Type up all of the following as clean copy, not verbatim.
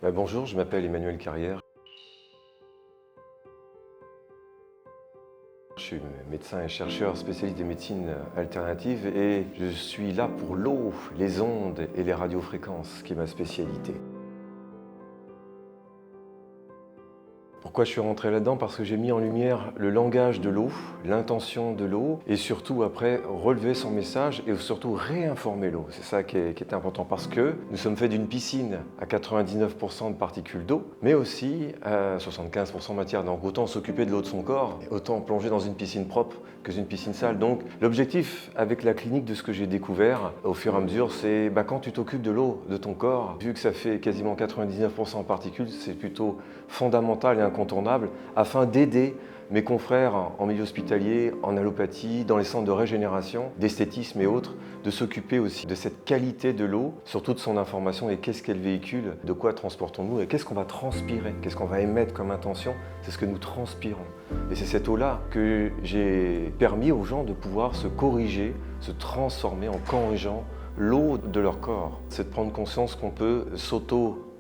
Bonjour, je m'appelle Emmanuel Carrière. Je suis médecin et chercheur spécialiste des médecines alternatives et je suis là pour l'eau, les ondes et les radiofréquences, qui est ma spécialité. Pourquoi je suis rentré là-dedans? Parce que j'ai mis en lumière le langage de l'eau, l'intention de l'eau et surtout après relever son message et surtout réinformer l'eau. C'est ça qui est important parce que nous sommes faits d'une piscine à 99% de particules d'eau, mais aussi à 75% de matière. Donc autant s'occuper de l'eau de son corps, autant plonger dans une piscine propre que une piscine sale. Donc l'objectif avec la clinique de ce que j'ai découvert au fur et à mesure, c'est quand tu t'occupes de l'eau de ton corps, vu que ça fait quasiment 99% de particules, c'est plutôt fondamental et incontournable afin d'aider mes confrères en milieu hospitalier, en allopathie, dans les centres de régénération, d'esthétisme et autres, de s'occuper aussi de cette qualité de l'eau, surtout de son information et qu'est-ce qu'elle véhicule, de quoi transportons-nous et qu'est-ce qu'on va transpirer, qu'est-ce qu'on va émettre comme intention, c'est ce que nous transpirons. Et c'est cette eau-là que j'ai permis aux gens de pouvoir se corriger, se transformer en corrigeant l'eau de leur corps. C'est de prendre conscience qu'on peut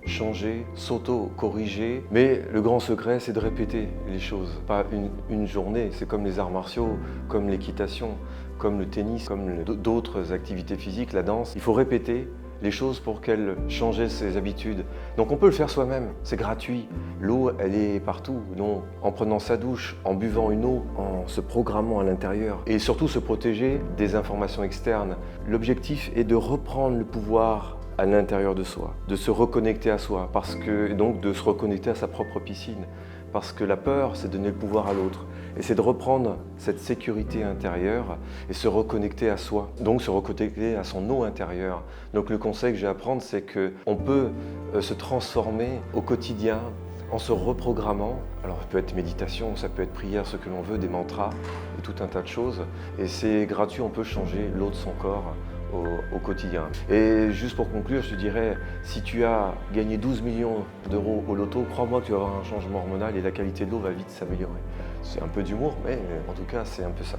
changer, s'auto-corriger. Mais le grand secret, c'est de répéter les choses. Pas une journée, c'est comme les arts martiaux, comme l'équitation, comme le tennis, comme d'autres activités physiques, la danse. Il faut répéter les choses pour qu'elles changent ses habitudes. Donc on peut le faire soi-même, c'est gratuit. L'eau, elle est partout. Donc, en prenant sa douche, en buvant une eau, en se programmant à l'intérieur et surtout se protéger des informations externes. L'objectif est de reprendre le pouvoir à l'intérieur de soi, de se reconnecter à soi, donc de se reconnecter à sa propre piscine. Parce que la peur, c'est donner le pouvoir à l'autre. Et c'est de reprendre cette sécurité intérieure et se reconnecter à soi. Donc se reconnecter à son eau intérieure. Donc le conseil que j'ai à prendre, c'est qu'on peut se transformer au quotidien en se reprogrammant. Alors ça peut être méditation, ça peut être prière, ce que l'on veut, des mantras et tout un tas de choses. Et c'est gratuit, on peut changer l'eau de son corps au quotidien. Et juste pour conclure, je te dirais, si tu as gagné 12 millions d'euros au loto, crois-moi que tu vas avoir un changement hormonal et la qualité de l'eau va vite s'améliorer. C'est un peu d'humour, mais en tout cas, c'est un peu ça.